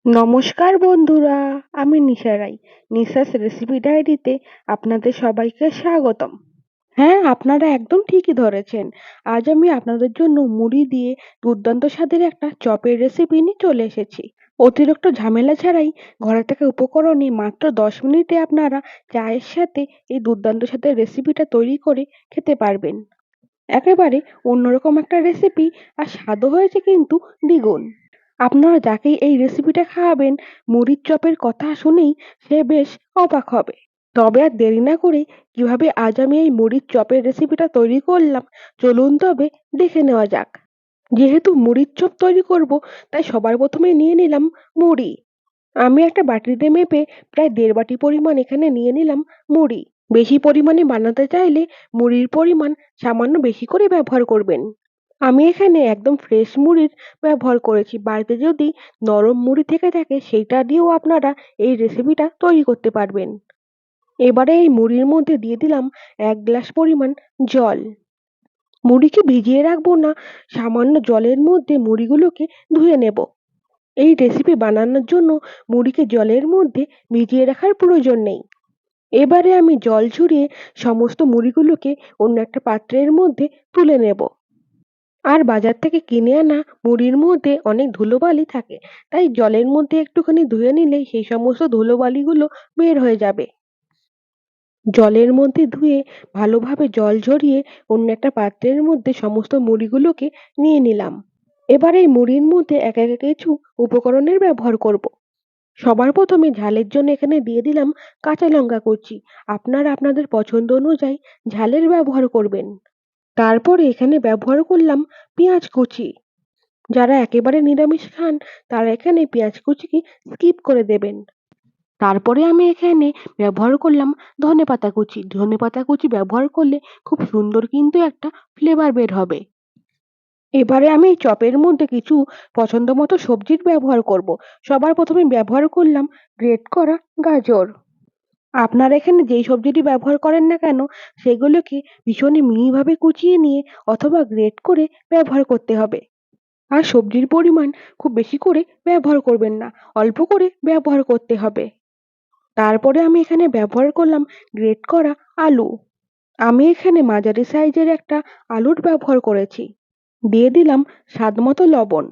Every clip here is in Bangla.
নমস্কার বন্ধুরা, আমি নিশা রাই। নিশাস রেসিপি ডায়েরিতে আপনাদের সবাইকে স্বাগতম। হ্যাঁ, আপনারা একদম ঠিকই ধরেছেন। আজ আমি আপনাদের জন্য মুড়ি দিয়ে দুর্দান্ত স্বাদের একটা চপের রেসিপি নিয়ে চলে এসেছি। অতিরিক্ত ঝামেলা ছাড়াই ঘরে থাকা উপকরণে মাত্র 10 মিনিটে আপনারা চায়ের সাথে এই দুর্দান্ত স্বাদের রেসিপিটা তৈরি করে খেতে পারবেন। একেবারে অন্যরকম একটা রেসিপি, আর স্বাদও হয়েছে কিন্তু দ্বিগুণ। আপনারা যাকেই এই রেসিপিটা খাওয়াবেন, মুড়ির চপের কথা শুনেই সে বেশ অবাক হবে। তবে আর দেরি না করে কিভাবে আজ আমি এই মুড়ির চপের রেসিপিটা তৈরি করলাম, চলুন তবে দেখে নেওয়া যাক। যেহেতু মুড়ির চপ তৈরি করব, তাই সবার প্রথমে নিয়ে নিলাম মুড়ি। আমি একটা বাটিতে মেপে প্রায় 1.5 বাটি পরিমাণ এখানে নিয়ে নিলাম মুড়ি। বেশি পরিমাণে বানাতে চাইলে মুড়ির পরিমাণ সামান্য বেশি করে ব্যবহার করবেন। আমি এখানে একদম ফ্রেশ মুড়ির ব্যবহার করেছি। বাড়িতে যদি নরম মুড়ি থেকে থাকে, সেইটা দিয়েও আপনারা এই রেসিপিটা তৈরি করতে পারবেন। এবারে এই মুড়ির মধ্যে দিয়ে দিলাম 1 গ্লাস পরিমাণ জল। মুড়িকে ভিজিয়ে রাখবো না, সামান্য জলের মধ্যে মুড়িগুলোকে ধুয়ে নেব। এই রেসিপি বানানোর জন্য মুড়িকে জলের মধ্যে ভিজিয়ে রাখার প্রয়োজন নেই। এবারে আমি জল ঝরিয়ে সমস্ত মুড়িগুলোকে অন্য একটা পাত্রের মধ্যে তুলে নেব। আর বাজার থেকে কিনে আনা মুড়ির মধ্যে অনেক ধুলোবালি থাকে, তাই জলের মধ্যে একটুখানি ধুয়ে নিলেই সেই সমস্ত ধুলোবালিগুলো বের হয়ে যাবে। জলের মধ্যে ধুয়ে ভালোভাবে জল ঝরিয়ে অন্য একটা পাত্রের মধ্যে সমস্ত মুড়িগুলোকে নিয়ে নিলাম। এবার এই মুড়ির মধ্যে এক এক কিছু উপকরণের ব্যবহার করব। সবার প্রথমে ঝালের জন্য এখানে দিয়ে দিলাম কাঁচা লঙ্কা কুচি। আপনারা আপনাদের পছন্দ অনুযায়ী ঝালের ব্যবহার করবেন। তারপরে এখানে ব্যবহার করলাম পেঁয়াজ কুচি। যারা একেবারে নিরামিষ খান, তারা এখানে পেঁয়াজ কুচিকে স্কিপ করে দেবেন। তারপরে আমি এখানে ব্যবহার করলাম ধনেপাতা কুচি। ধনেপাতা কুচি ব্যবহার করলে খুব সুন্দর কিন্তু একটা ফ্লেভার বের হবে। এবারে আমি এই চপের মধ্যে কিছু পছন্দ মতো সবজির ব্যবহার করব। সবার প্রথমে ব্যবহার করলাম গ্রেট করা গাজর। আপনারা এখানে যেই সবজিটি ব্যবহার করেন না কেন, সেগুলোকে ভীষণই মিহিভাবে কুচিয়ে নিয়ে অথবা গ্রেট করে ব্যবহার করতে হবে। আর সবজির পরিমাণ খুব বেশি করে ব্যবহার করবেন না, অল্প করে ব্যবহার করতে হবে। তারপরে আমি এখানে ব্যবহার করলাম গ্রেট করা আলু। আমি এখানে মাঝারি সাইজের একটা আলুর ব্যবহার করেছি। দিয়ে দিলাম স্বাদমতো লবণ।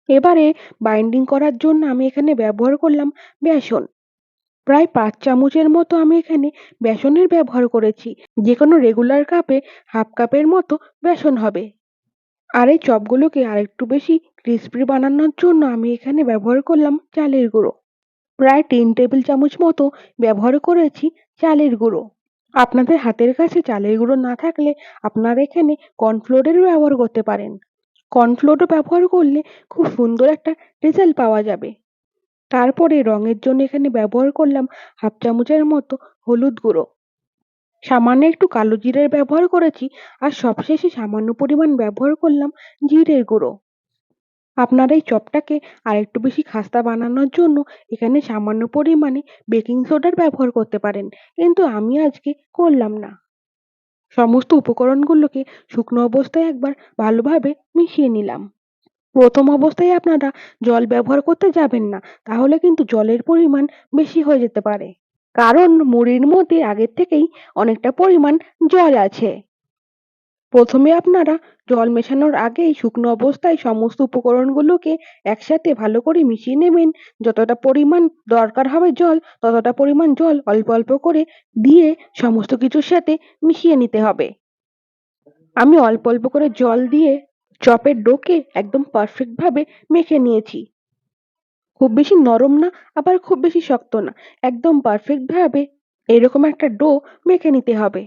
এবারে বাইন্ডিং করার জন্য আমি এখানে ব্যবহার করলাম বেসন। প্রায় 5 চামচের মতো আমি এখানে বেসনের ব্যবহার করেছি। যে কোনো রেগুলার কাপে হাফ কাপের মতো বেসন হবে। আর এই চপগুলোকে আরেকটু বেশি ক্রিস্পি বানানোর জন্য আমি এখানে ব্যবহার করলাম চালের গুঁড়ো। প্রায় 3 টেবিল চামচ মতো ব্যবহার করেছি চালের গুঁড়ো। আপনাদের হাতের কাছে চালের গুঁড়ো না থাকলে আপনারা এখানে কর্নফ্লোরের ব্যবহার করতে পারেন। কর্নফ্লোরও ব্যবহার করলে খুব সুন্দর একটা রেজাল্ট পাওয়া যাবে। তারপরে রঙের জন্য এখানে ব্যবহার করলাম হাফ চামচের মতো হলুদ গুঁড়ো। সামান্য একটু কালো জিরের ব্যবহার করেছি। আর সবশেষে সামান্য পরিমাণ ব্যবহার করলাম জিরের গুঁড়ো। আপনারা এই চপটাকে আরেকটু বেশি খাস্তা বানানোর জন্য এখানে সামান্য পরিমাণে বেকিং সোডার ব্যবহার করতে পারেন, কিন্তু আমি আজকে করলাম না। সমস্ত উপকরণগুলোকে শুকনো অবস্থায় একবার ভালোভাবে মিশিয়ে নিলাম। প্রথম অবস্থায় আপনারা জল ব্যবহার করতে যাবেন না, তাহলে কিন্তু জলের পরিমাণ বেশি হয়ে যেতে পারে। কারণ মুড়ির মধ্যে আগের থেকেই অনেকটা পরিমাণ জল আছে। প্রথমে আপনারা জল মেশানোর আগেই শুকনো অবস্থায় সমস্ত উপকরণগুলোকে একসাথে ভালো করে মিশিয়ে নেবেন। যতটা পরিমাণ দরকার হবে জল, ততটা পরিমাণ জল অল্প অল্প করে দিয়ে সমস্ত কিছুর সাথে মিশিয়ে নিতে হবে। আমি অল্প অল্প করে জল দিয়ে চপের ডোকে একদম পারফেক্ট ভাবে মেখে নিয়েছি। খুব বেশি নরম না, আবার খুব বেশি শক্ত না, একদম পারফেক্ট ভাবে এরকম একটা ডো মেখে নিতে হবে।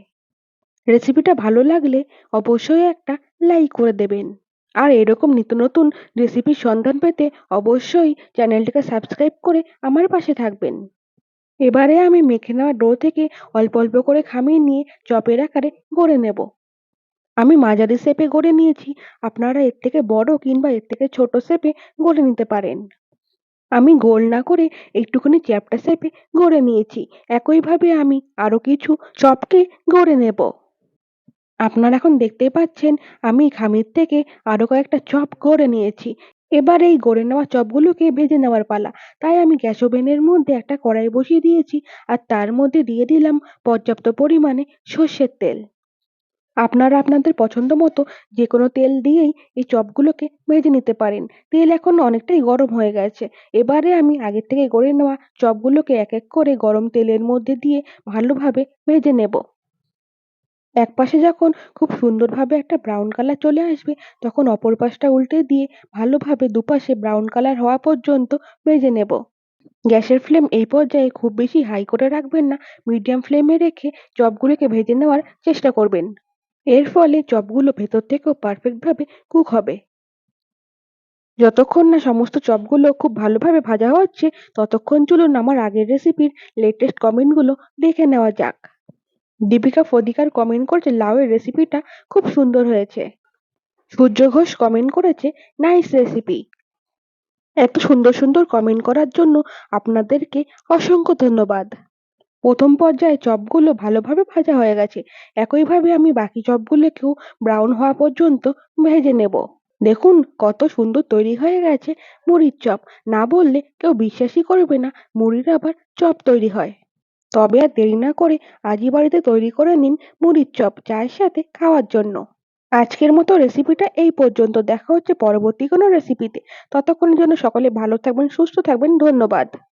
রেসিপিটা ভালো লাগলে অবশ্যই একটা লাইক করে দেবেন। আর এরকম নিত্য নতুন রেসিপির সন্ধান পেতে অবশ্যই চ্যানেলটিকে সাবস্ক্রাইব করে আমার পাশে থাকবেন। এবারে আমি মেখে নেওয়া ডো থেকে অল্প অল্প করে খামিয়ে নিয়ে চপের আকারে গড়ে নেব। আমি মাঝারি শেপে গড়ে নিয়েছি। আপনারা এর থেকে বড় কিংবা এর থেকে ছোট শেপে গড়ে নিতে পারেন। আমি গোল না করে একটুখানি চ্যাপ্টা শেপে গড়ে নিয়েছি। একইভাবে আমি আরো কিছু চপকে গড়ে নেব। আপনারা এখন দেখতেই পাচ্ছেন আমি খামির থেকে আরো কয়েকটা চপ গড়ে নিয়েছি। এবার এই গড়ে নেওয়া চপগুলোকে ভেজে নেওয়ার পালা। তাই আমি গ্যাস ওভেনের মধ্যে একটা কড়াই বসিয়ে দিয়েছি আর তার মধ্যে দিয়ে দিলাম পর্যাপ্ত পরিমাণে সর্ষের তেল। আপনারা আপনাদের পছন্দ মতো যেকোনো তেল দিয়েই এই চপগুলোকে ভেজে নিতে পারেন। তেল এখন অনেকটাই গরম হয়ে গেছে। এবারে আমি আগের থেকে গড়ে নেওয়া চপগুলোকে এক এক করে গরম তেলের মধ্যে দিয়ে ভালোভাবে ভেজে নেব। একপাশে যখন খুব সুন্দরভাবে একটা ব্রাউন কালার চলে আসবে, তখন অপর পাশটা উল্টে দিয়ে ভালোভাবে দুপাশে ব্রাউন কালার হওয়া পর্যন্ত ভেজে নেব। গ্যাসের ফ্লেম এই পর্যায়ে খুব বেশি হাই করে রাখবেন না, মিডিয়াম ফ্লেমে রেখে চপগুলোকে ভেজে নেওয়ার চেষ্টা করবেন। এর ফলে চপগুলো ভেতর থেকেও পারফেক্টভাবে কুক হবে। যতক্ষণ না সমস্ত চপগুলো খুব ভালোভাবে ভাজা হচ্ছে, ততক্ষণ চলুন আমার আগের রেসিপির লেটেস্ট কমেন্টগুলো দেখে নেওয়া যাক। দীপিকা ফদিকার কমেন্ট করেছে লাউয়ের রেসিপিটা খুব সুন্দর হয়েছে। সূর্য ঘোষ কমেন্ট করেছে নাইস রেসিপি। এত সুন্দর সুন্দর কমেন্ট করার জন্য আপনাদেরকে অসংখ্য ধন্যবাদ। প্রথম পর্যায়ে চপগুলো ভালোভাবে ভাজা হয়ে গেছে। একইভাবে আমি বাকি চপগুলোকেও ব্রাউন হওয়া পর্যন্ত ভেজে নেব। দেখুন কত সুন্দর তৈরি হয়ে গেছে মুড়ির চপ। না বললে কেউ বিশ্বাসই করবে না মুড়ির আবার চপ তৈরি হয়। তবে আর দেরি না করে আজই বাড়িতে তৈরি করে নিন মুড়ির চপ চায়ের সাথে খাওয়ার জন্য। আজকের মতো রেসিপিটা এই পর্যন্ত। দেখা হচ্ছে পরবর্তী কোনো রেসিপিতে। ততক্ষণের জন্য সকলে ভালো থাকবেন, সুস্থ থাকবেন। ধন্যবাদ।